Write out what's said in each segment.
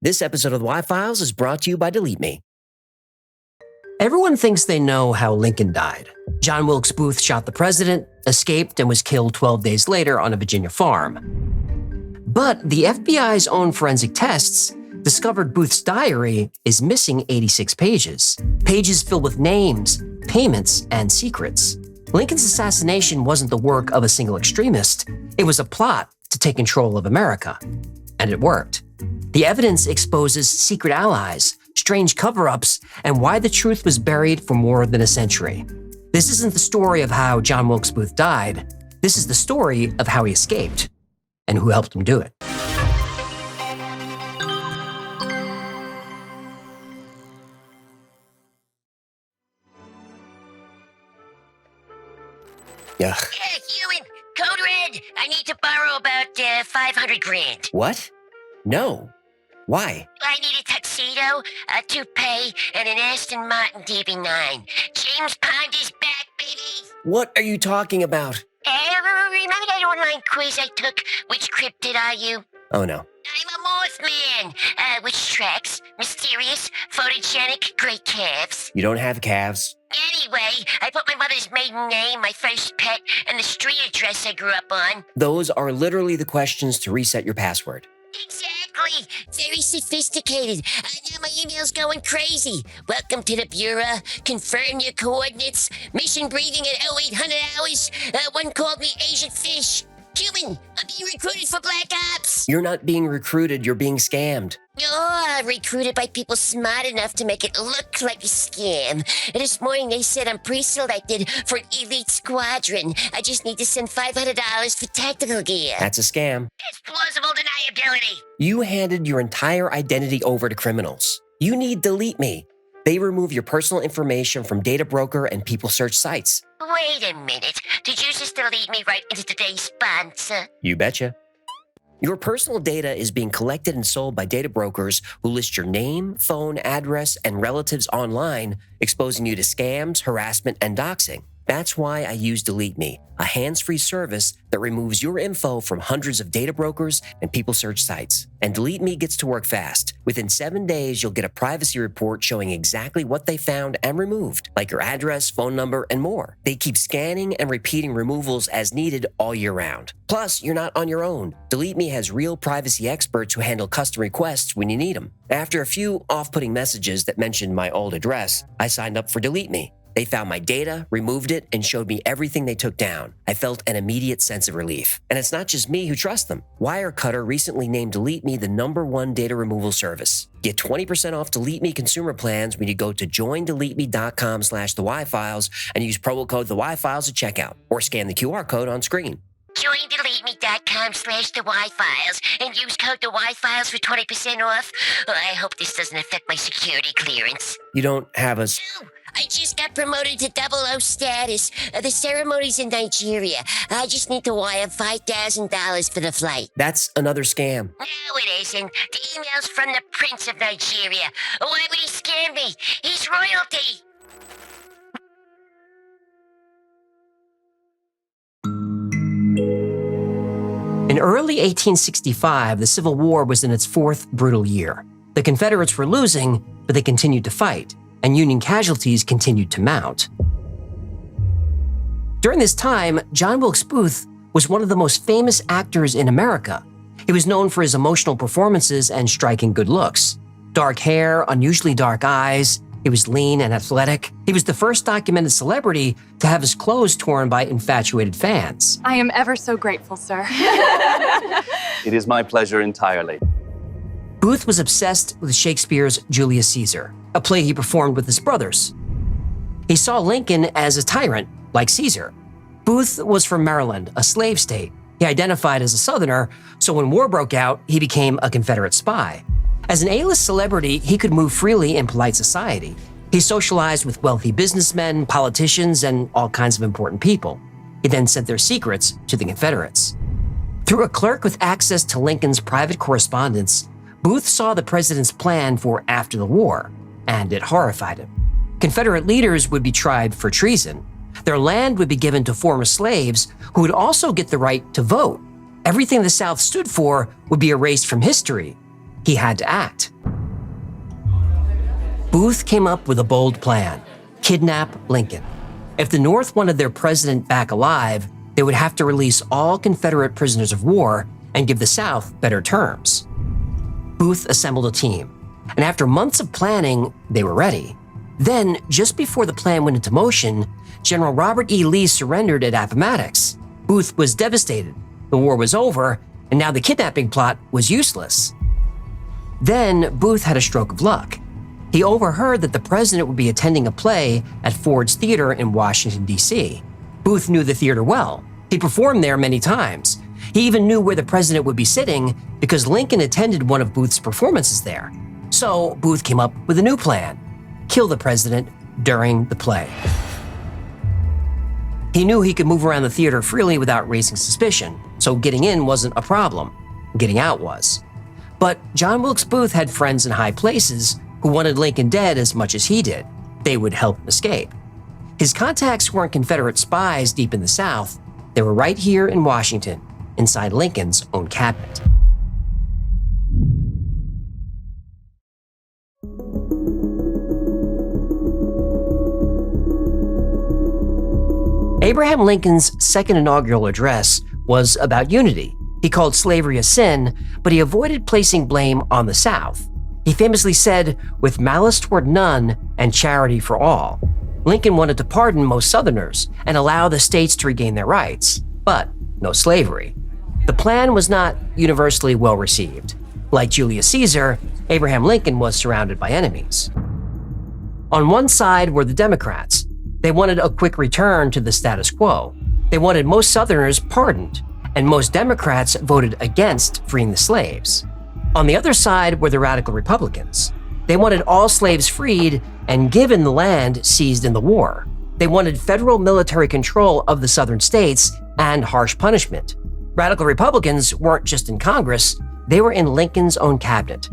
This episode of the Y-Files is brought to you by Delete Me. Everyone thinks they know how Lincoln died. John Wilkes Booth shot the president, escaped, and was killed 12 days later on a Virginia farm. But the FBI's own forensic tests discovered Booth's diary is missing 86 pages. Pages filled with names, payments, and secrets. Lincoln's assassination wasn't the work of a single extremist. It was a plot to take control of America. And it worked. The evidence exposes secret allies, strange cover-ups, and why the truth was buried for more than a century. This isn't the story of how John Wilkes Booth died. This is the story of how he escaped and who helped him do it. Yeah. Human, code red. I need to borrow about 500 grand. What? No. Why? I need a tuxedo, a toupee, and an Aston Martin DB9. James Pond is back, baby. What are you talking about? Remember that online quiz I took? Which cryptid are you? Oh, no. I'm a Mothman. Which tracks? Mysterious, photogenic, great calves. You don't have calves. Anyway, I put my mother's maiden name, my first pet, and the street address I grew up on. Those are literally the questions to reset your password. Exactly. Very sophisticated. Now my email's going crazy. Welcome to the Bureau. Confirm your coordinates. Mission briefing at 0800 hours. One called me Asian Fish. Human, I'm being recruited for Black Ops. You're not being recruited, you're being scammed. Oh, recruited by people smart enough to make it look like a scam. This morning they said I'm pre-selected for an elite squadron. I just need to send $500 for tactical gear. That's a scam. It's plausible deniability. You handed your entire identity over to criminals. You need Delete Me. They remove your personal information from data broker and people search sites. Wait a minute. Did you just delete me right into today's sponsor? You betcha. Your personal data is being collected and sold by data brokers who list your name, phone, address, and relatives online, exposing you to scams, harassment, and doxing. That's why I use Delete Me, a hands-free service that removes your info from hundreds of data brokers and people search sites. And Delete Me gets to work fast. Within 7 days, you'll get a privacy report showing exactly what they found and removed, like your address, phone number, and more. They keep scanning and repeating removals as needed all year round. Plus, you're not on your own. Delete Me has real privacy experts who handle custom requests when you need them. After a few off-putting messages that mentioned my old address, I signed up for Delete Me. They found my data, removed it, and showed me everything they took down. I felt an immediate sense of relief. And it's not just me who trusts them. Wirecutter recently named Delete Me the #1 data removal service. Get 20% off Delete Me consumer plans when you go to joindeleteme.com/theyfiles and use promo code TheYFiles at checkout, or scan the QR code on screen. JoinDeleteMe.com/TheYFiles and use code TheYFiles for 20% off. I hope this doesn't affect my security clearance. You don't have a... I just got promoted to 00 status. The ceremony's in Nigeria. I just need to wire $5,000 for the flight. That's another scam. No, it isn't. The email's from the Prince of Nigeria. Why would he scam me? He's royalty. In early 1865, the Civil War was in its 4th brutal year. The Confederates were losing, but they continued to fight, and Union casualties continued to mount. During this time, John Wilkes Booth was one of the most famous actors in America. He was known for his emotional performances and striking good looks. Dark hair, unusually dark eyes, he was lean and athletic. He was the first documented celebrity to have his clothes torn by infatuated fans. I am ever so grateful, sir. It is my pleasure entirely. Booth was obsessed with Shakespeare's Julius Caesar, a play he performed with his brothers. He saw Lincoln as a tyrant, like Caesar. Booth was from Maryland, a slave state. He identified as a Southerner, so when war broke out, he became a Confederate spy. As an A-list celebrity, he could move freely in polite society. He socialized with wealthy businessmen, politicians, and all kinds of important people. He then sent their secrets to the Confederates. Through a clerk with access to Lincoln's private correspondence, Booth saw the president's plan for after the war, and it horrified him. Confederate leaders would be tried for treason. Their land would be given to former slaves who would also get the right to vote. Everything the South stood for would be erased from history. He had to act. Booth came up with a bold plan: kidnap Lincoln. If the North wanted their president back alive, they would have to release all Confederate prisoners of war and give the South better terms. Booth assembled a team, and after months of planning, they were ready. Then, just before the plan went into motion, General Robert E. Lee surrendered at Appomattox. Booth was devastated. The war was over, and now the kidnapping plot was useless. Then, Booth had a stroke of luck. He overheard that the president would be attending a play at Ford's Theater in Washington, D.C. Booth knew the theater well. He performed there many times. He even knew where the president would be sitting because Lincoln attended one of Booth's performances there. So Booth came up with a new plan: kill the president during the play. He knew he could move around the theater freely without raising suspicion, so getting in wasn't a problem. Getting out was. But John Wilkes Booth had friends in high places who wanted Lincoln dead as much as he did. They would help him escape. His contacts weren't Confederate spies deep in the South. They were right here in Washington, inside Lincoln's own cabinet. Abraham Lincoln's second inaugural address was about unity. He called slavery a sin, but he avoided placing blame on the South. He famously said, "with malice toward none and charity for all." Lincoln wanted to pardon most Southerners and allow the states to regain their rights, but no slavery. The plan was not universally well received. Like Julius Caesar, Abraham Lincoln was surrounded by enemies. On one side were the Democrats. They wanted a quick return to the status quo. They wanted most Southerners pardoned, and most Democrats voted against freeing the slaves. On the other side were the radical Republicans. They wanted all slaves freed and given the land seized in the war. They wanted federal military control of the Southern states and harsh punishment. Radical Republicans weren't just in Congress, they were in Lincoln's own cabinet.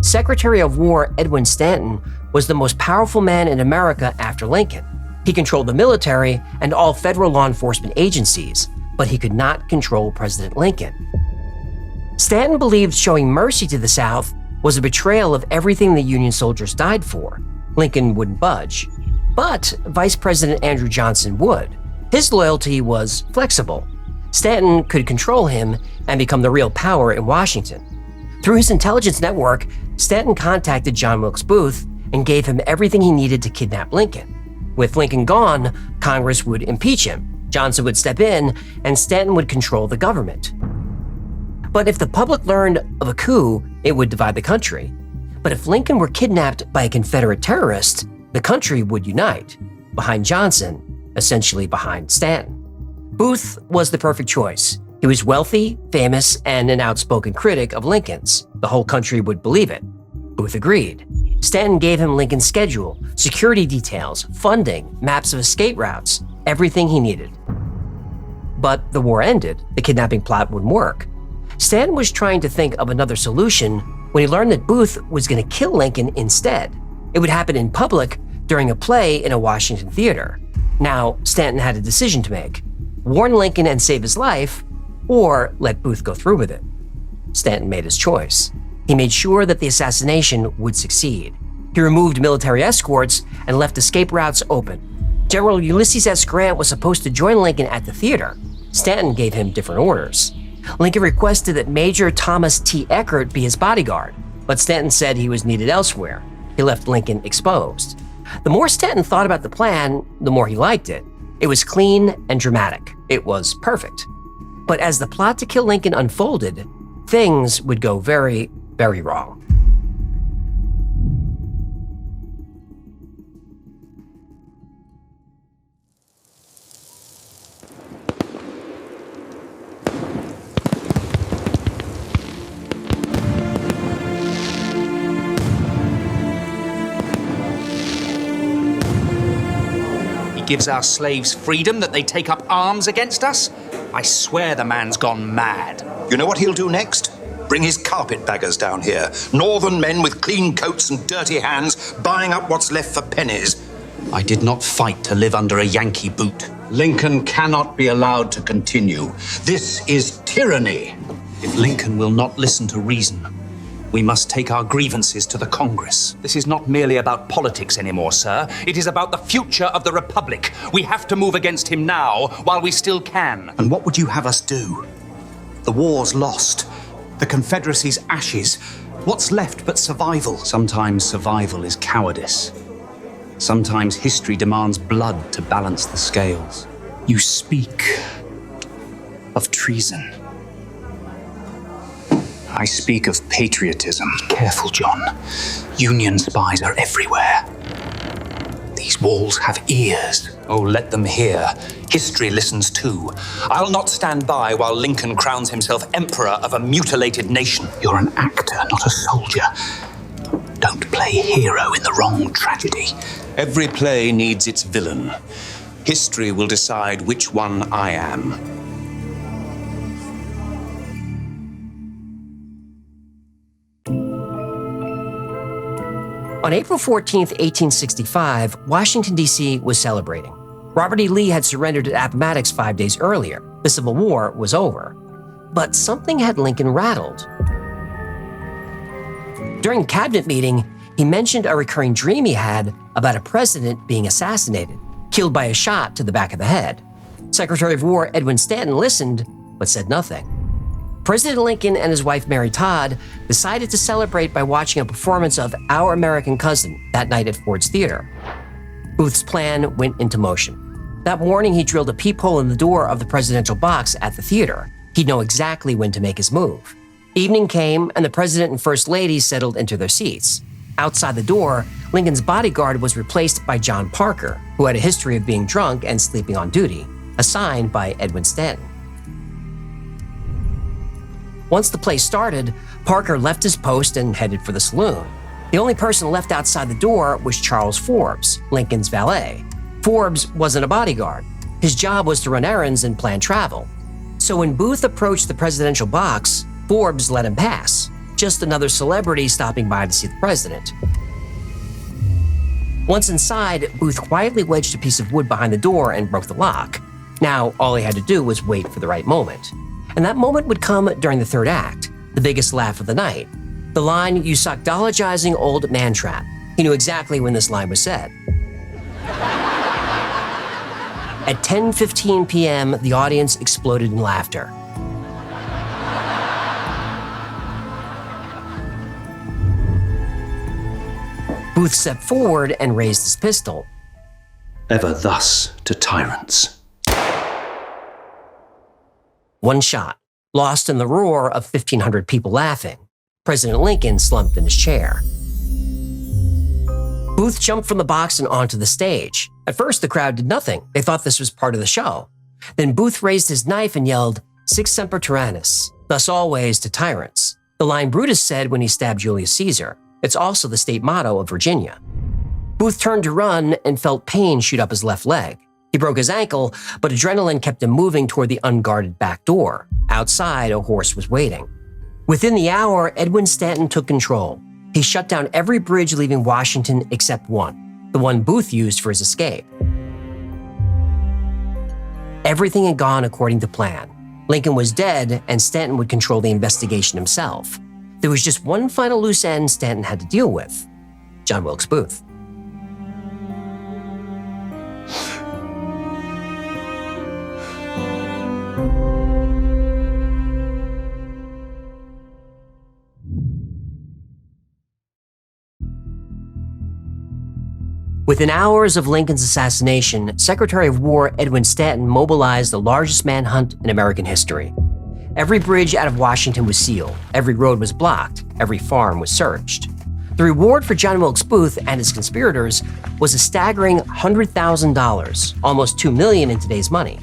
Secretary of War Edwin Stanton was the most powerful man in America after Lincoln. He controlled the military and all federal law enforcement agencies, but he could not control President Lincoln. Stanton believed showing mercy to the South was a betrayal of everything the Union soldiers died for. Lincoln wouldn't budge. But Vice President Andrew Johnson would. His loyalty was flexible. Stanton could control him and become the real power in Washington. Through his intelligence network, Stanton contacted John Wilkes Booth and gave him everything he needed to kidnap Lincoln. With Lincoln gone, Congress would impeach him, Johnson would step in, and Stanton would control the government. But if the public learned of a coup, it would divide the country. But if Lincoln were kidnapped by a Confederate terrorist, the country would unite, behind Johnson, essentially behind Stanton. Booth was the perfect choice. He was wealthy, famous, and an outspoken critic of Lincoln's. The whole country would believe it. Booth agreed. Stanton gave him Lincoln's schedule, security details, funding, maps of escape routes, everything he needed. But the war ended. The kidnapping plot wouldn't work. Stanton was trying to think of another solution when he learned that Booth was going to kill Lincoln instead. It would happen in public during a play in a Washington theater. Now, Stanton had a decision to make: warn Lincoln and save his life, or let Booth go through with it. Stanton made his choice. He made sure that the assassination would succeed. He removed military escorts and left escape routes open. General Ulysses S. Grant was supposed to join Lincoln at the theater. Stanton gave him different orders. Lincoln requested that Major Thomas T. Eckert be his bodyguard, but Stanton said he was needed elsewhere. He left Lincoln exposed. The more Stanton thought about the plan, the more he liked it. It was clean and dramatic. It was perfect. But as the plot to kill Lincoln unfolded, things would go very, very wrong. Gives our slaves freedom that they take up arms against us? I swear the man's gone mad. You know what he'll do next? Bring his carpetbaggers down here. Northern men with clean coats and dirty hands, buying up what's left for pennies. I did not fight to live under a Yankee boot. Lincoln cannot be allowed to continue. This is tyranny. If Lincoln will not listen to reason, We must take our grievances to the Congress. This is not merely about politics anymore, sir. It is about the future of the Republic. We have to move against him now, while we still can. And what would you have us do? The war's lost. The Confederacy's ashes. What's left but survival? Sometimes survival is cowardice. Sometimes history demands blood to balance the scales. You speak of treason. I speak of patriotism. Be careful, John. Union spies are everywhere. These walls have ears. Oh, let them hear. History listens too. I'll not stand by while Lincoln crowns himself emperor of a mutilated nation. You're an actor, not a soldier. Don't play hero in the wrong tragedy. Every play needs its villain. History will decide which one I am. On April 14th, 1865, Washington, D.C. was celebrating. Robert E. Lee had surrendered at Appomattox 5 days earlier. The Civil War was over. But something had Lincoln rattled. During a cabinet meeting, he mentioned a recurring dream he had about a president being assassinated, killed by a shot to the back of the head. Secretary of War Edwin Stanton listened, but said nothing. President Lincoln and his wife Mary Todd decided to celebrate by watching a performance of Our American Cousin that night at Ford's Theater. Booth's plan went into motion. That morning, he drilled a peephole in the door of the presidential box at the theater. He'd know exactly when to make his move. Evening came, and the president and first lady settled into their seats. Outside the door, Lincoln's bodyguard was replaced by John Parker, who had a history of being drunk and sleeping on duty, assigned by Edwin Stanton. Once the play started, Parker left his post and headed for the saloon. The only person left outside the door was Charles Forbes, Lincoln's valet. Forbes wasn't a bodyguard. His job was to run errands and plan travel. So when Booth approached the presidential box, Forbes let him pass. Just another celebrity stopping by to see the president. Once inside, Booth quietly wedged a piece of wood behind the door and broke the lock. Now, all he had to do was wait for the right moment. And that moment would come during the third act, the biggest laugh of the night. The line, "You sockdologizing old man trap." He knew exactly when this line was said. At 10:15 p.m., the audience exploded in laughter. Booth stepped forward and raised his pistol. Ever thus to tyrants. One shot, lost in the roar of 1,500 people laughing. President Lincoln slumped in his chair. Booth jumped from the box and onto the stage. At first, the crowd did nothing. They thought this was part of the show. Then Booth raised his knife and yelled, "Sic semper tyrannis," thus always to tyrants. The line Brutus said when he stabbed Julius Caesar. It's also the state motto of Virginia. Booth turned to run and felt pain shoot up his left leg. He broke his ankle, but adrenaline kept him moving toward the unguarded back door. Outside, a horse was waiting. Within the hour, Edwin Stanton took control. He shut down every bridge leaving Washington except one, the one Booth used for his escape. Everything had gone according to plan. Lincoln was dead, and Stanton would control the investigation himself. There was just one final loose end Stanton had to deal with: John Wilkes Booth. Within hours of Lincoln's assassination, Secretary of War Edwin Stanton mobilized the largest manhunt in American history. Every bridge out of Washington was sealed, every road was blocked, every farm was searched. The reward for John Wilkes Booth and his conspirators was a staggering $100,000, almost $2 million in today's money.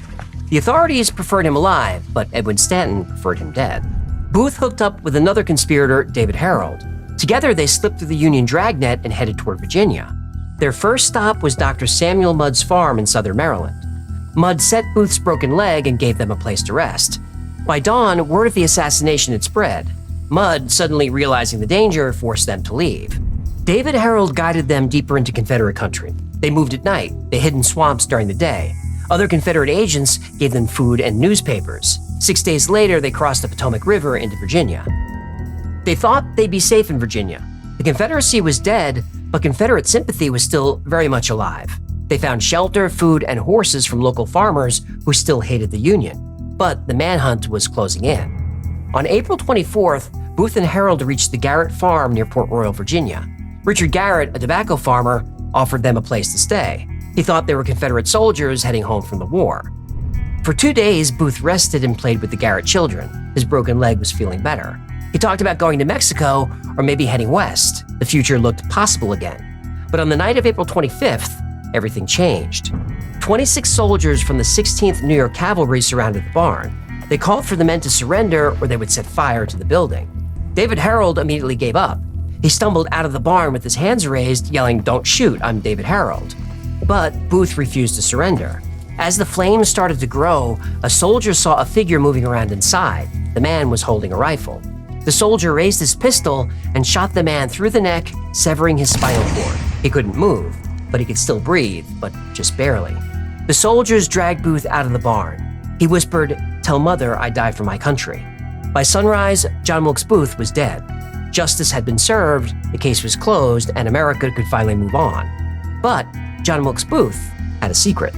The authorities preferred him alive, but Edwin Stanton preferred him dead. Booth hooked up with another conspirator, David Harold. Together, they slipped through the Union dragnet and headed toward Virginia. Their first stop was Dr. Samuel Mudd's farm in southern Maryland. Mudd set Booth's broken leg and gave them a place to rest. By dawn, word of the assassination had spread. Mudd, suddenly realizing the danger, forced them to leave. David Harold guided them deeper into Confederate country. They moved at night. They hid in swamps during the day. Other Confederate agents gave them food and newspapers. 6 days later, they crossed the Potomac River into Virginia. They thought they'd be safe in Virginia. The Confederacy was dead, but Confederate sympathy was still very much alive. They found shelter, food, and horses from local farmers who still hated the Union. But the manhunt was closing in. On April 24th, Booth and Herold reached the Garrett Farm near Port Royal, Virginia. Richard Garrett, a tobacco farmer, offered them a place to stay. He thought they were Confederate soldiers heading home from the war. For 2 days, Booth rested and played with the Garrett children. His broken leg was feeling better. He talked about going to Mexico or maybe heading west. The future looked possible again. But on the night of April 25th, everything changed. 26 soldiers from the 16th New York Cavalry surrounded the barn. They called for the men to surrender or they would set fire to the building. David Herold immediately gave up. He stumbled out of the barn with his hands raised, yelling, "Don't shoot, I'm David Herold." But Booth refused to surrender. As the flames started to grow, a soldier saw a figure moving around inside. The man was holding a rifle. The soldier raised his pistol and shot the man through the neck, severing his spinal cord. He couldn't move, but he could still breathe, but just barely. The soldiers dragged Booth out of the barn. He whispered, "Tell mother I die for my country." By sunrise, John Wilkes Booth was dead. Justice had been served, the case was closed, and America could finally move on. But John Wilkes Booth had a secret.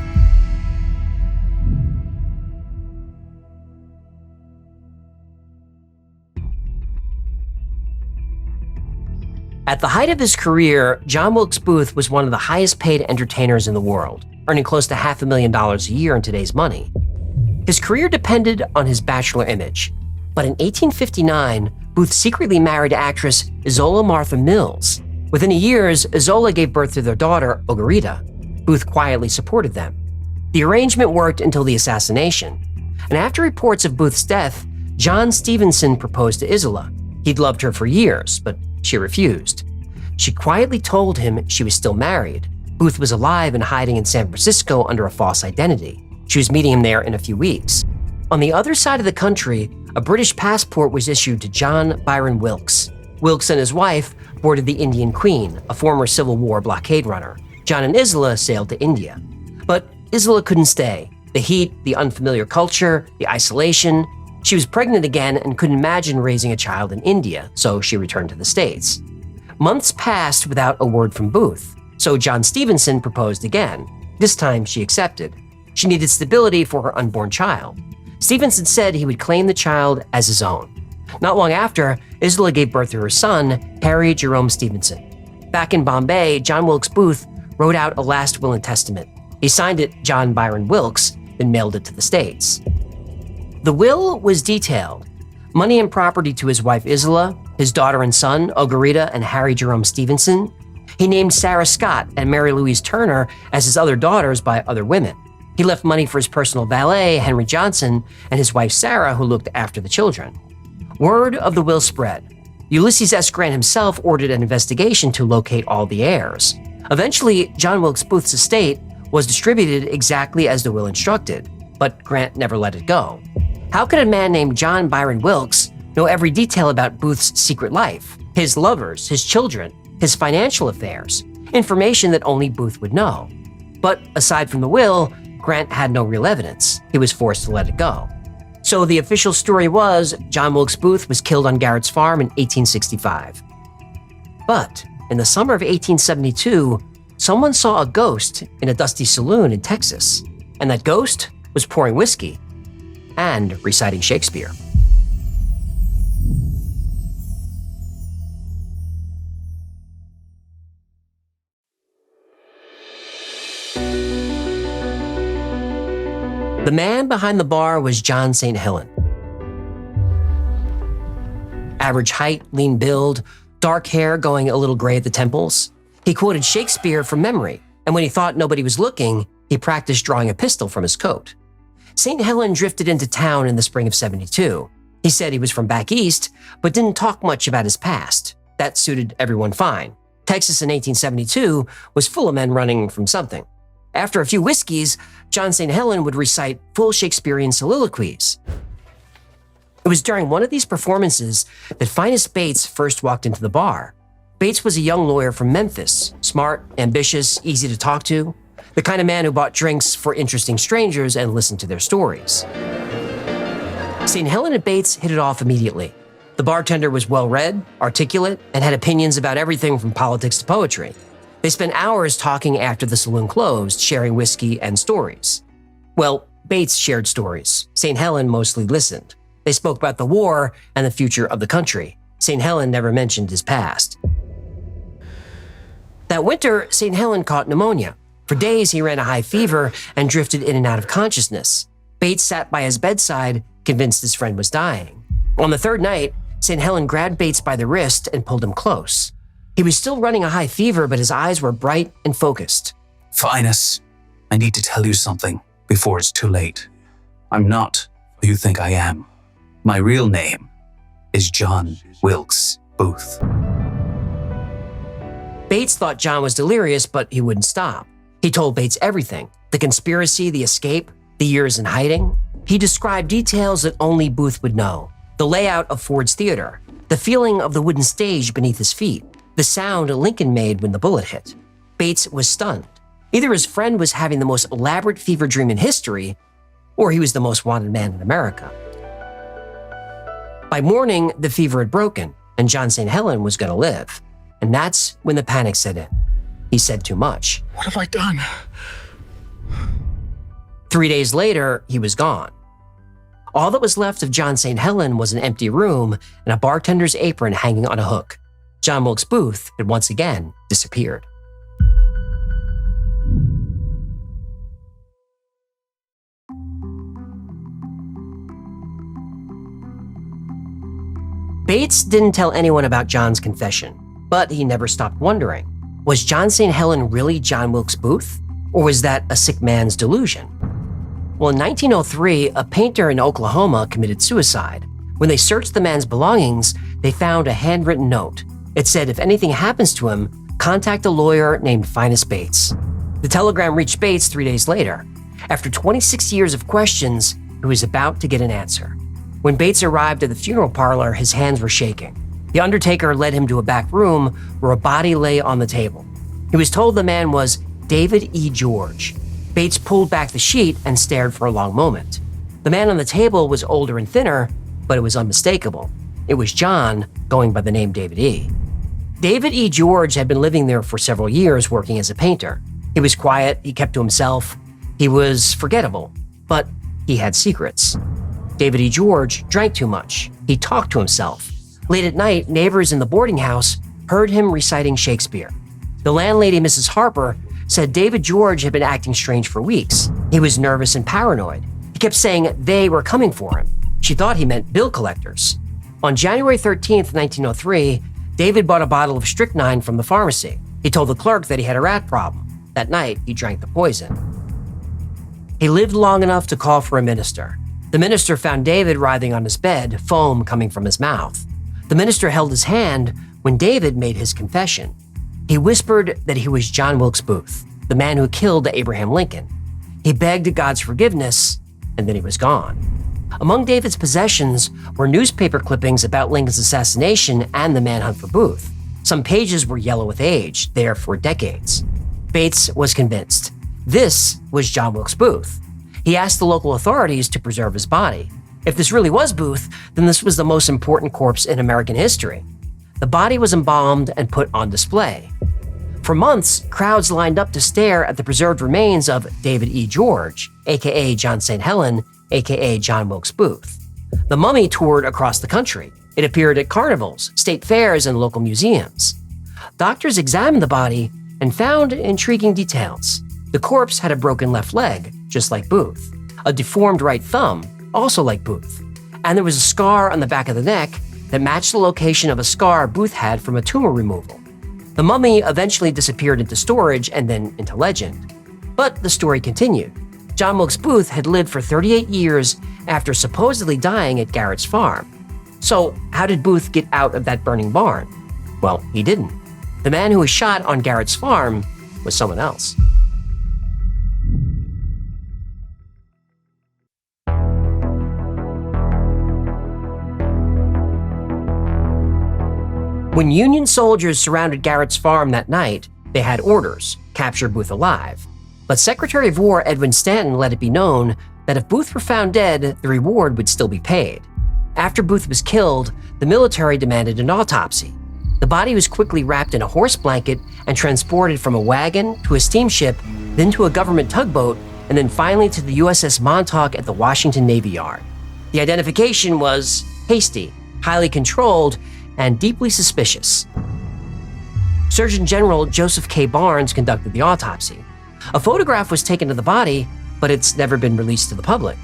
At the height of his career, John Wilkes Booth was one of the highest paid entertainers in the world, earning close to $500,000 a year in today's money. His career depended on his bachelor image. But in 1859, Booth secretly married actress Isola Martha Mills. Within a year, Isola gave birth to their daughter, Ogarita. Booth quietly supported them. The arrangement worked until the assassination. And after reports of Booth's death, John Stevenson proposed to Isola. He'd loved her for years, but she refused. She quietly told him she was still married. Booth was alive and hiding in San Francisco under a false identity. She was meeting him there in a few weeks. On the other side of the country, a British passport was issued to John Byron Wilkes. Wilkes and his wife boarded the Indian Queen, a former Civil War blockade runner. John and Isola sailed to India. But Isola couldn't stay. The heat, the unfamiliar culture, the isolation. She was pregnant again and couldn't imagine raising a child in India, so she returned to the States. Months passed without a word from Booth, so John Stevenson proposed again. This time she accepted. She needed stability for her unborn child. Stevenson said he would claim the child as his own. Not long after, Isola gave birth to her son, Harry Jerome Stevenson. Back in Bombay, John Wilkes Booth wrote out a last will and testament. He signed it John Byron Wilkes, then mailed it to the States. The will was detailed. Money and property to his wife Isola, his daughter and son, Ogarita and Harry Jerome Stevenson. He named Sarah Scott and Mary Louise Turner as his other daughters by other women. He left money for his personal valet, Henry Johnson, and his wife Sarah, who looked after the children. Word of the will spread. Ulysses S. Grant himself ordered an investigation to locate all the heirs. Eventually, John Wilkes Booth's estate was distributed exactly as the will instructed, but Grant never let it go. How could a man named John Byron Wilkes know every detail about Booth's secret life, his lovers, his children, his financial affairs, information that only Booth would know? But aside from the will, Grant had no real evidence. He was forced to let it go. So the official story was John Wilkes Booth was killed on Garrett's farm in 1865. But in the summer of 1872, someone saw a ghost in a dusty saloon in Texas, and that ghost was pouring whiskey and reciting Shakespeare. The man behind the bar was John St. Helen. Average height, lean build, dark hair going a little gray at the temples. He quoted Shakespeare from memory, and when he thought nobody was looking, he practiced drawing a pistol from his coat. St. Helen drifted into town in the spring of '72. He said he was from back east, but didn't talk much about his past. That suited everyone fine. Texas in 1872 was full of men running from something. After a few whiskeys, John St. Helen would recite full Shakespearean soliloquies. It was during one of these performances that Finest Bates first walked into the bar. Bates was a young lawyer from Memphis, smart, ambitious, easy to talk to, the kind of man who bought drinks for interesting strangers and listened to their stories. St. Helen and Bates hit it off immediately. The bartender was well-read, articulate, and had opinions about everything from politics to poetry. They spent hours talking after the saloon closed, sharing whiskey and stories. Well, Bates shared stories. St. Helen mostly listened. They spoke about the war and the future of the country. St. Helen never mentioned his past. That winter, St. Helen caught pneumonia. For days, he ran a high fever and drifted in and out of consciousness. Bates sat by his bedside, convinced his friend was dying. On the third night, St. Helen grabbed Bates by the wrist and pulled him close. He was still running a high fever, but his eyes were bright and focused. Finus, I need to tell you something before it's too late. I'm not who you think I am. My real name is John Wilkes Booth. Bates thought John was delirious, but he wouldn't stop. He told Bates everything: the conspiracy, the escape, the years in hiding. He described details that only Booth would know: the layout of Ford's Theater, the feeling of the wooden stage beneath his feet, the sound Lincoln made when the bullet hit. Bates was stunned. Either his friend was having the most elaborate fever dream in history, or he was the most wanted man in America. By morning, the fever had broken, and John St. Helen was going to live. And that's when the panic set in. He said too much. What have I done? 3 days later, he was gone. All that was left of John St. Helen was an empty room and a bartender's apron hanging on a hook. John Wilkes Booth had once again disappeared. Bates didn't tell anyone about John's confession, but he never stopped wondering, was John St. Helen really John Wilkes Booth, or was that a sick man's delusion? Well, in 1903, a painter in Oklahoma committed suicide. When they searched the man's belongings, they found a handwritten note. It said if anything happens to him, contact a lawyer named Finus Bates. The telegram reached Bates 3 days later. After 26 years of questions, he was about to get an answer. When Bates arrived at the funeral parlor, his hands were shaking. The undertaker led him to a back room where a body lay on the table. He was told the man was David E. George. Bates pulled back the sheet and stared for a long moment. The man on the table was older and thinner, but it was unmistakable. It was John, going by the name David E. David E. George had been living there for several years working as a painter. He was quiet, he kept to himself, he was forgettable, but he had secrets. David E. George drank too much. He talked to himself. Late at night, neighbors in the boarding house heard him reciting Shakespeare. The landlady, Mrs. Harper, said David George had been acting strange for weeks. He was nervous and paranoid. He kept saying they were coming for him. She thought he meant bill collectors. On January 13th, 1903, David bought a bottle of strychnine from the pharmacy. He told the clerk that he had a rat problem. That night, he drank the poison. He lived long enough to call for a minister. The minister found David writhing on his bed, foam coming from his mouth. The minister held his hand when David made his confession. He whispered that he was John Wilkes Booth, the man who killed Abraham Lincoln. He begged God's forgiveness, and then he was gone. Among David's possessions were newspaper clippings about Lincoln's assassination and the manhunt for Booth. Some pages were yellow with age, there for decades. Bates was convinced. This was John Wilkes Booth. He asked the local authorities to preserve his body. If this really was Booth, then this was the most important corpse in American history. The body was embalmed and put on display. For months, crowds lined up to stare at the preserved remains of David E. George, aka John St. Helen, aka John Wilkes Booth. The mummy toured across the country. It appeared at carnivals, state fairs, and local museums. Doctors examined the body and found intriguing details. The corpse had a broken left leg, just like Booth, a deformed right thumb, also like Booth, and there was a scar on the back of the neck that matched the location of a scar Booth had from a tumor removal. The mummy eventually disappeared into storage and then into legend. But the story continued. John Wilkes Booth had lived for 38 years after supposedly dying at Garrett's farm. So how did Booth get out of that burning barn? Well, he didn't. The man who was shot on Garrett's farm was someone else. When Union soldiers surrounded Garrett's farm that night, they had orders: capture Booth alive. But Secretary of War Edwin Stanton let it be known that if Booth were found dead, the reward would still be paid. After Booth was killed, the military demanded an autopsy. The body was quickly wrapped in a horse blanket and transported from a wagon to a steamship, then to a government tugboat, and then finally to the USS Montauk at the Washington Navy Yard. The identification was hasty, highly controlled, and deeply suspicious. Surgeon General Joseph K. Barnes conducted the autopsy. A photograph was taken of the body, but it's never been released to the public.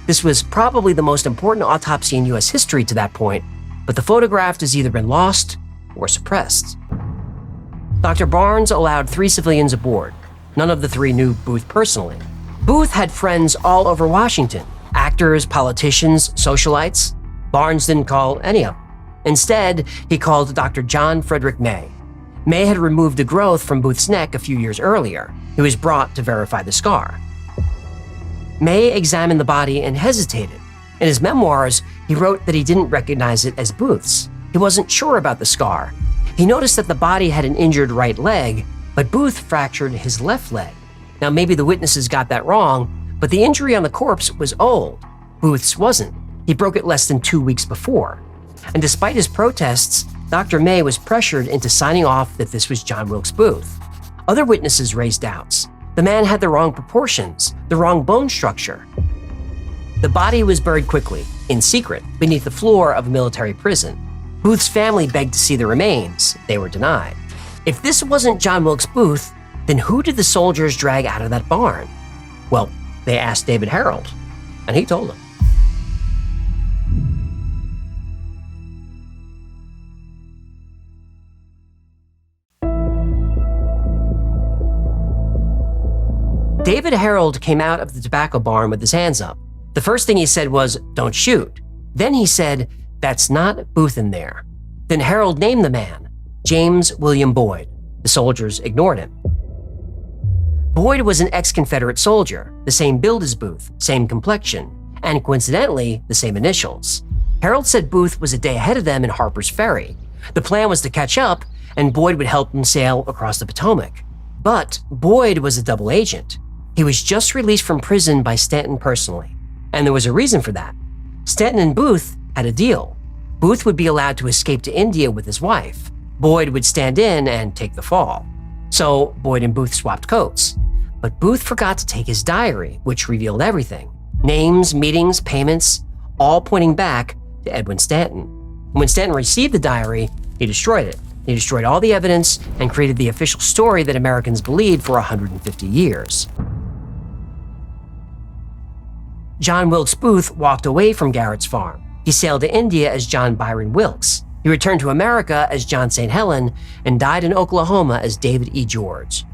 This was probably the most important autopsy in U.S. history to that point, but the photograph has either been lost or suppressed. Dr. Barnes allowed 3 civilians aboard. None of the 3 knew Booth personally. Booth had friends all over Washington, actors, politicians, socialites. Barnes didn't call any of them. Instead, he called Dr. John Frederick May. May had removed a growth from Booth's neck a few years earlier. He was brought to verify the scar. May examined the body and hesitated. In his memoirs, he wrote that he didn't recognize it as Booth's. He wasn't sure about the scar. He noticed that the body had an injured right leg, but Booth fractured his left leg. Now, maybe the witnesses got that wrong, but the injury on the corpse was old. Booth's wasn't. He broke it less than 2 weeks before. And despite his protests, Dr. May was pressured into signing off that this was John Wilkes Booth. Other witnesses raised doubts. The man had the wrong proportions, the wrong bone structure. The body was buried quickly, in secret, beneath the floor of a military prison. Booth's family begged to see the remains. They were denied. If this wasn't John Wilkes Booth, then who did the soldiers drag out of that barn? Well, they asked David Harold, and he told them. David Harold came out of the tobacco barn with his hands up. The first thing he said was, "Don't shoot." Then he said, "That's not Booth in there." Then Harold named the man, James William Boyd. The soldiers ignored him. Boyd was an ex-Confederate soldier, the same build as Booth, same complexion, and coincidentally, the same initials. Harold said Booth was a day ahead of them in Harper's Ferry. The plan was to catch up, and Boyd would help them sail across the Potomac. But Boyd was a double agent. He was just released from prison by Stanton personally, and there was a reason for that. Stanton and Booth had a deal. Booth would be allowed to escape to India with his wife. Boyd would stand in and take the fall. So Boyd and Booth swapped coats. But Booth forgot to take his diary, which revealed everything. Names, meetings, payments, all pointing back to Edwin Stanton. When Stanton received the diary, he destroyed it. He destroyed all the evidence and created the official story that Americans believed for 150 years. John Wilkes Booth walked away from Garrett's farm. He sailed to India as John Byron Wilkes. He returned to America as John St. Helen and died in Oklahoma as David E. George.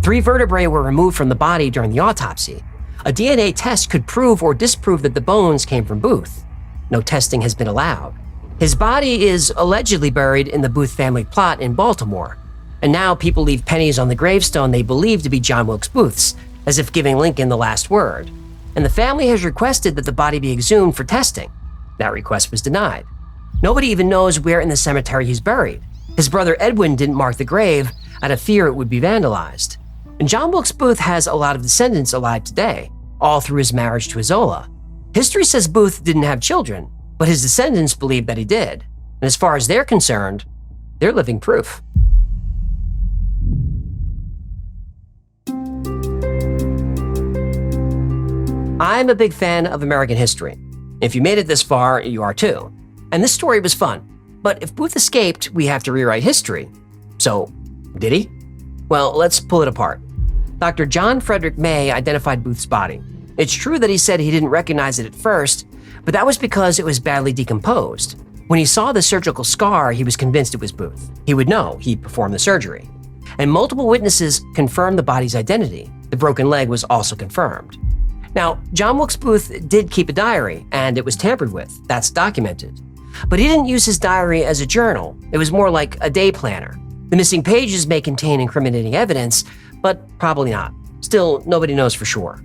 3 vertebrae were removed from the body during the autopsy. A DNA test could prove or disprove that the bones came from Booth. No testing has been allowed. His body is allegedly buried in the Booth family plot in Baltimore. And now people leave pennies on the gravestone they believe to be John Wilkes Booth's, as if giving Lincoln the last word. And the family has requested that the body be exhumed for testing. That request was denied. Nobody even knows where in the cemetery he's buried. His brother Edwin didn't mark the grave out of fear it would be vandalized. And John Wilkes Booth has a lot of descendants alive today, all through his marriage to Isola. History says Booth didn't have children, but his descendants believe that he did. And as far as they're concerned, they're living proof. I'm a big fan of American history. If you made it this far, you are too. And this story was fun. But if Booth escaped, we have to rewrite history. So, did he? Well, let's pull it apart. Dr. John Frederick May identified Booth's body. It's true that he said he didn't recognize it at first, but that was because it was badly decomposed. When he saw the surgical scar, he was convinced it was Booth. He would know. He performed the surgery. And multiple witnesses confirmed the body's identity. The broken leg was also confirmed. Now, John Wilkes Booth did keep a diary, and it was tampered with. That's documented. But he didn't use his diary as a journal. It was more like a day planner. The missing pages may contain incriminating evidence, but probably not. Still, nobody knows for sure.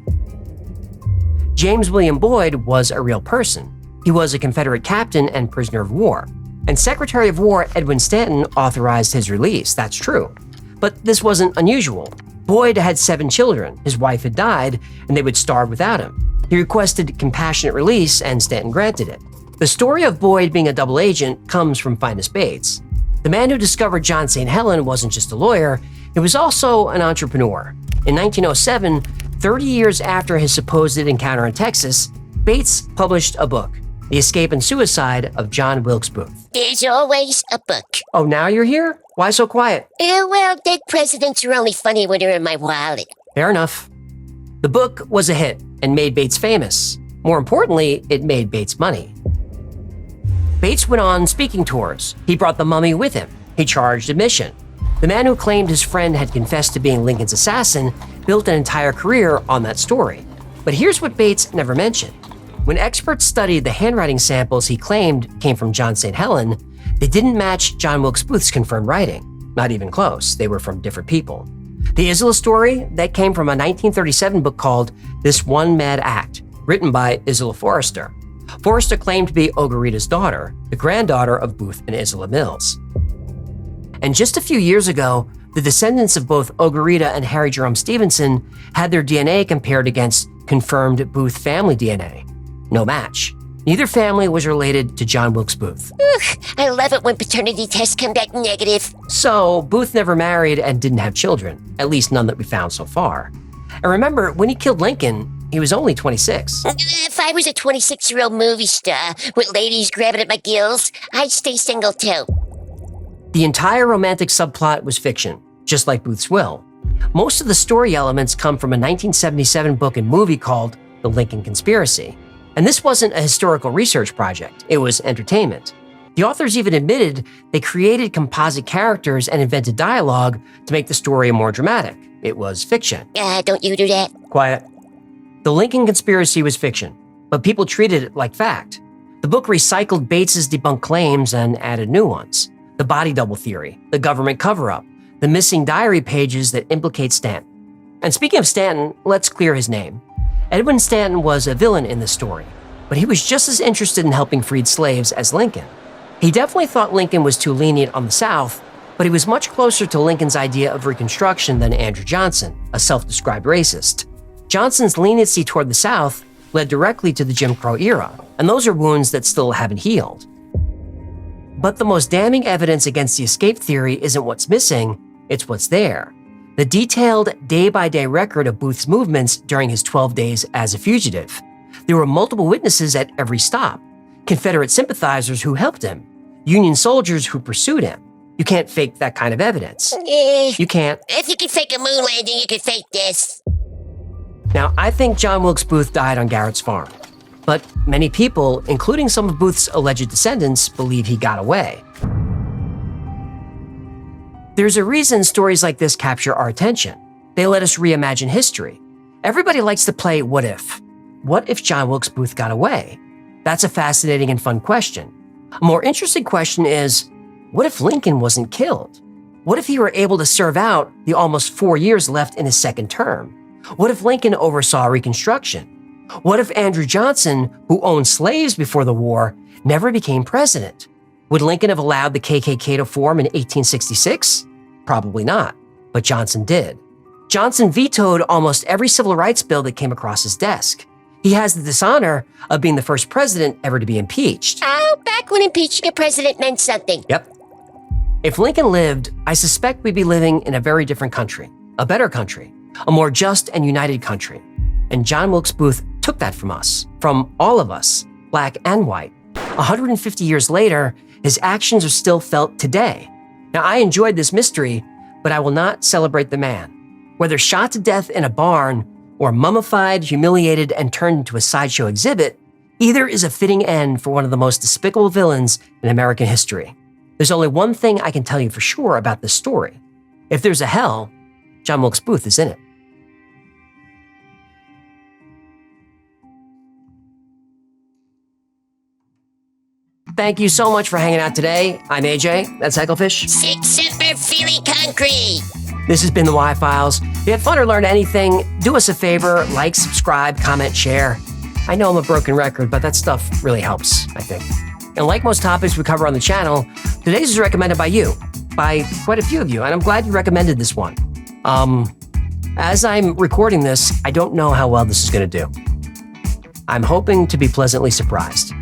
James William Boyd was a real person. He was a Confederate captain and prisoner of war. And Secretary of War Edwin Stanton authorized his release, that's true. But this wasn't unusual. Boyd had 7 children, his wife had died, and they would starve without him. He requested compassionate release, and Stanton granted it. The story of Boyd being a double agent comes from Finus Bates. The man who discovered John St. Helen wasn't just a lawyer, he was also an entrepreneur. In 1907, 30 years after his supposed encounter in Texas, Bates published a book, The Escape and Suicide of John Wilkes Booth. There's always a book. Oh, now you're here? Why so quiet? Well, dead presidents are only funny when they're in my wallet. Fair enough. The book was a hit and made Bates famous. More importantly, it made Bates money. Bates went on speaking tours. He brought the mummy with him. He charged admission. The man who claimed his friend had confessed to being Lincoln's assassin built an entire career on that story. But here's what Bates never mentioned. When experts studied the handwriting samples he claimed came from John St. Helen, they didn't match John Wilkes Booth's confirmed writing. Not even close. They were from different people. The Isola story, that came from a 1937 book called This One Mad Act, written by Isola Forrester. Forrester claimed to be Ogarita's daughter, the granddaughter of Booth and Isola Mills. And just a few years ago, the descendants of both Ogarita and Harry Jerome Stevenson had their DNA compared against confirmed Booth family DNA. No match. Neither family was related to John Wilkes Booth. I love it when paternity tests come back negative. So, Booth never married and didn't have children, at least none that we found so far. And remember, when he killed Lincoln, he was only 26. If I was a 26-year-old movie star with ladies grabbing at my gills, I'd stay single too. The entire romantic subplot was fiction, just like Booth's will. Most of the story elements come from a 1977 book and movie called The Lincoln Conspiracy. And this wasn't a historical research project, it was entertainment. The authors even admitted they created composite characters and invented dialogue to make the story more dramatic. It was fiction. Don't you do that. Quiet. The Lincoln Conspiracy was fiction, but people treated it like fact. The book recycled Bates's debunked claims and added new ones. The body double theory, the government cover-up, the missing diary pages that implicate Stanton. And speaking of Stanton, let's clear his name. Edwin Stanton was a villain in this story, but he was just as interested in helping freed slaves as Lincoln. He definitely thought Lincoln was too lenient on the South, but he was much closer to Lincoln's idea of Reconstruction than Andrew Johnson, a self-described racist. Johnson's leniency toward the South led directly to the Jim Crow era, and those are wounds that still haven't healed. But the most damning evidence against the escape theory isn't what's missing, it's what's there. The detailed day-by-day record of Booth's movements during his 12 days as a fugitive. There were multiple witnesses at every stop, Confederate sympathizers who helped him, Union soldiers who pursued him. You can't fake that kind of evidence. You can't. If you can fake a moon landing, you can fake this. Now, I think John Wilkes Booth died on Garrett's farm, but many people, including some of Booth's alleged descendants, believe he got away. There's a reason stories like this capture our attention. They let us reimagine history. Everybody likes to play what if. What if John Wilkes Booth got away? That's a fascinating and fun question. A more interesting question is, what if Lincoln wasn't killed? What if he were able to serve out the almost 4 years left in his second term? What if Lincoln oversaw Reconstruction? What if Andrew Johnson, who owned slaves before the war, never became president? Would Lincoln have allowed the KKK to form in 1866? Probably not, but Johnson did. Johnson vetoed almost every civil rights bill that came across his desk. He has the dishonor of being the first president ever to be impeached. Oh, back when impeaching a president meant something. Yep. If Lincoln lived, I suspect we'd be living in a very different country, a better country, a more just and united country. And John Wilkes Booth took that from us, from all of us, black and white. 150 years later, his actions are still felt today. Now, I enjoyed this mystery, but I will not celebrate the man. Whether shot to death in a barn or mummified, humiliated, and turned into a sideshow exhibit, either is a fitting end for one of the most despicable villains in American history. There's only one thing I can tell you for sure about this story. If there's a hell, John Wilkes Booth is in it. Thank you so much for hanging out today. I'm AJ, that's Hecklefish. Super feeling concrete. This has been the Y-Files. If you had fun or learned anything, do us a favor, like, subscribe, comment, share. I know I'm a broken record, but that stuff really helps, I think. And like most topics we cover on the channel, today's is recommended by you, by quite a few of you, and I'm glad you recommended this one. As I'm recording this, I don't know how well this is going to do. I'm hoping to be pleasantly surprised.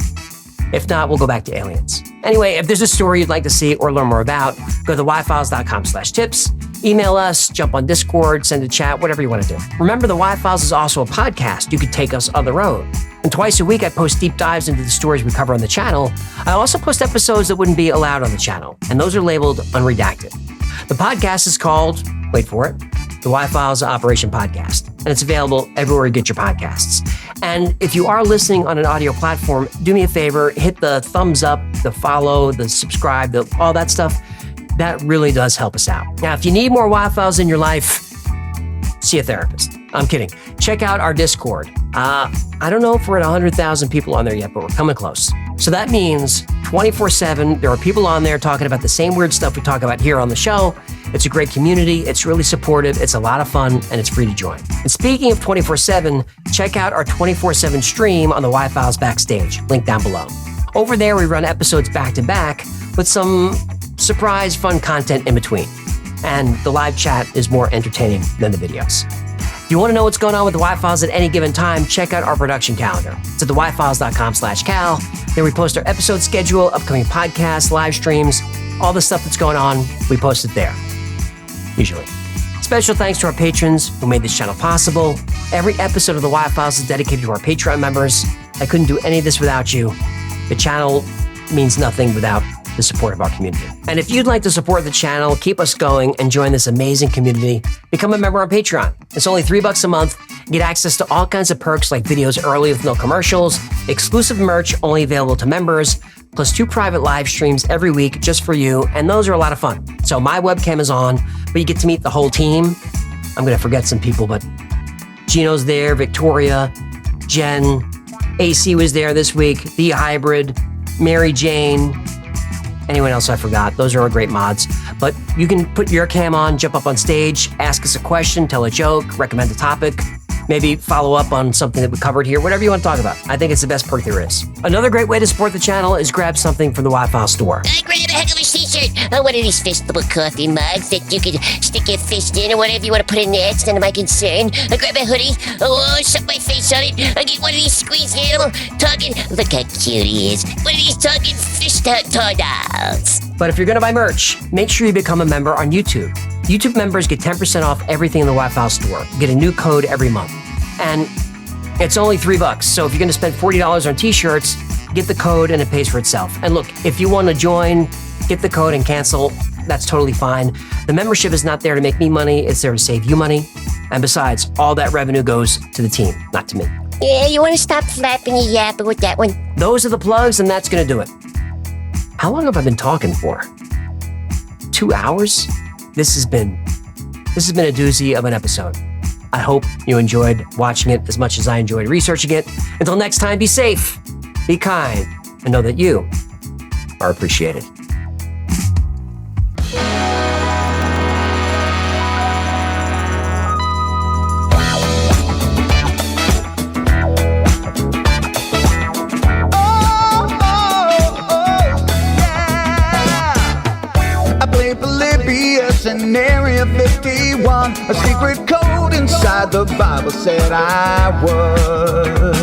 If not, we'll go back to aliens. Anyway, if there's a story you'd like to see or learn more about, go to thewifiles.com/tips. Email us, jump on Discord, send a chat, whatever you want to do. Remember, The Y-Files is also a podcast. You could take us on the road. And twice a week, I post deep dives into the stories we cover on the channel. I also post episodes that wouldn't be allowed on the channel, and those are labeled unredacted. The podcast is called, wait for it, The Y-Files Operation Podcast, and it's available everywhere you get your podcasts. And if you are listening on an audio platform, do me a favor, hit the thumbs up, the follow, the subscribe, all that stuff. That really does help us out. Now, if you need more Y-Files in your life, see a therapist. I'm kidding. Check out our Discord. I don't know if we're at 100,000 people on there yet, but we're coming close. So that means 24/7, there are people on there talking about the same weird stuff we talk about here on the show. It's a great community. It's really supportive. It's a lot of fun, and it's free to join. And speaking of 24/7, check out our 24/7 stream on the Y-Files Backstage. Link down below. Over there, we run episodes back to back with some surprise fun content in between. And the live chat is more entertaining than the videos. If you want to know what's going on with the Y-Files at any given time, check out our production calendar. It's at thewifiles.com/cal. There we post our episode schedule, upcoming podcasts, live streams, all the stuff that's going on, we post it there. Usually. Special thanks to our patrons who made this channel possible. Every episode of the Y-Files is dedicated to our Patreon members. I couldn't do any of this without you. The channel means nothing without the support of our community. And if you'd like to support the channel, keep us going, and join this amazing community, become a member on Patreon. It's only $3 a month. You get access to all kinds of perks like videos early with no commercials, exclusive merch only available to members, plus 2 private live streams every week just for you, and those are a lot of fun. So my webcam is on, but you get to meet the whole team. I'm going to forget some people, but Gino's there, Victoria, Jen, AC was there this week, The Hybrid, Mary Jane, anyone else I forgot. Those are all great mods. But you can put your cam on, jump up on stage, ask us a question, tell a joke, recommend a topic, maybe follow up on something that we covered here, whatever you want to talk about. I think it's the best perk there is. Another great way to support the channel is grab something from the Y-File store. I grab a heck of a t-shirt. One of these fistable coffee mugs that you could stick your fist in or whatever you want to put in there. It's none of my concern. I grab a hoodie. Shove my face on it. I get one of these squeeze animal talking. Look how cute he is. One of these talking fish toy dolls. But if you're going to buy merch, make sure you become a member on YouTube. YouTube members get 10% off everything in the Y-File store. You get a new code every month. And it's only $3. So if you're going to spend $40 on t-shirts, get the code and it pays for itself. And look, if you want to join, get the code and cancel, that's totally fine. The membership is not there to make me money. It's there to save you money. And besides, all that revenue goes to the team, not to me. Yeah, you want to stop flapping your yapper with that one? Those are the plugs, and that's going to do it. How long have I been talking for? 2 hours? This has been a doozy of an episode. I hope you enjoyed watching it as much as I enjoyed researching it. Until next time, be safe, be kind, and know that you are appreciated. In Area 51, a secret code inside the Bible said I would.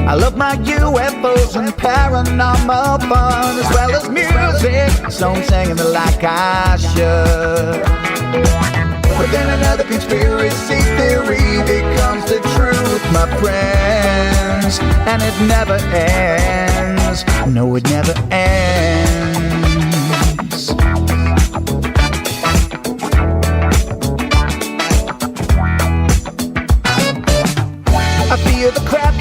I love my UFOs and paranormal fun, as well as music, so I'm singing it like I should. But then another conspiracy theory becomes the truth, my friends, and it never ends. No, it never ends. I feel the crap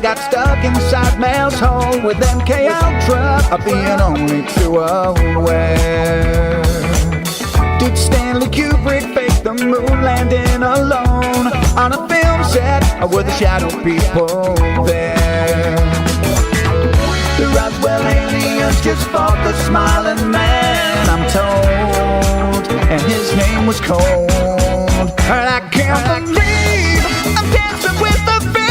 got stuck inside Mel's hole with MK Ultra. I'll be an only two aware. Did Stanley Kubrick fake the moon landing alone on a film set, or were the shadow people there? The Roswell aliens just fought the smiling man, I'm told, and his name was Cold. And I can't believe I'm dancing with the fish.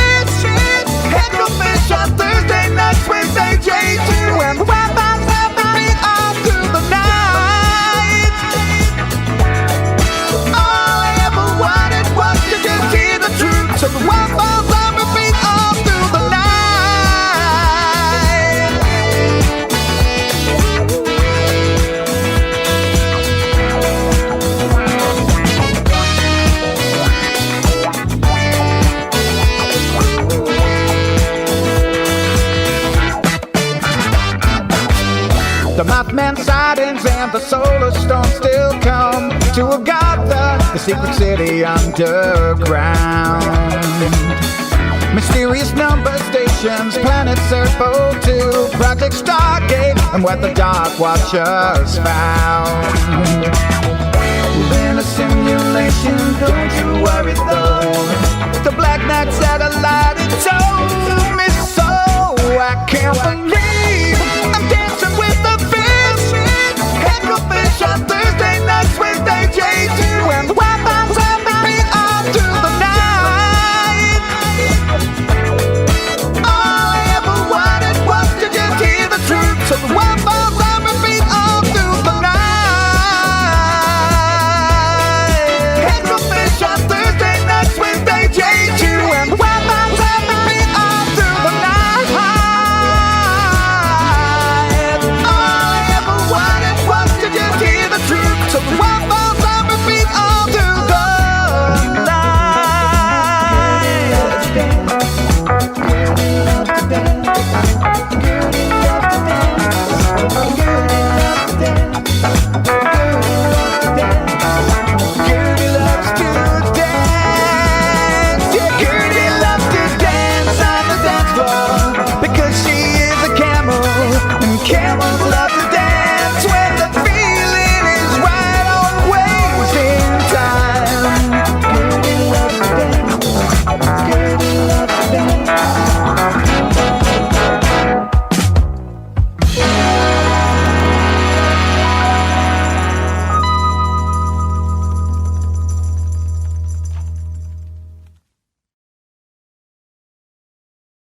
Headrofish on Thursday nights with AJ2, and the Wi-Fi's have the beat all through the night. All I ever wanted was to just hear the truth, so the Wi-Fi's have the beat all through the night. and the solar storm still come to Agatha, the secret city underground. Mysterious number stations, planet Serpo 2, Project Stargate, and what the Dark Watchers found.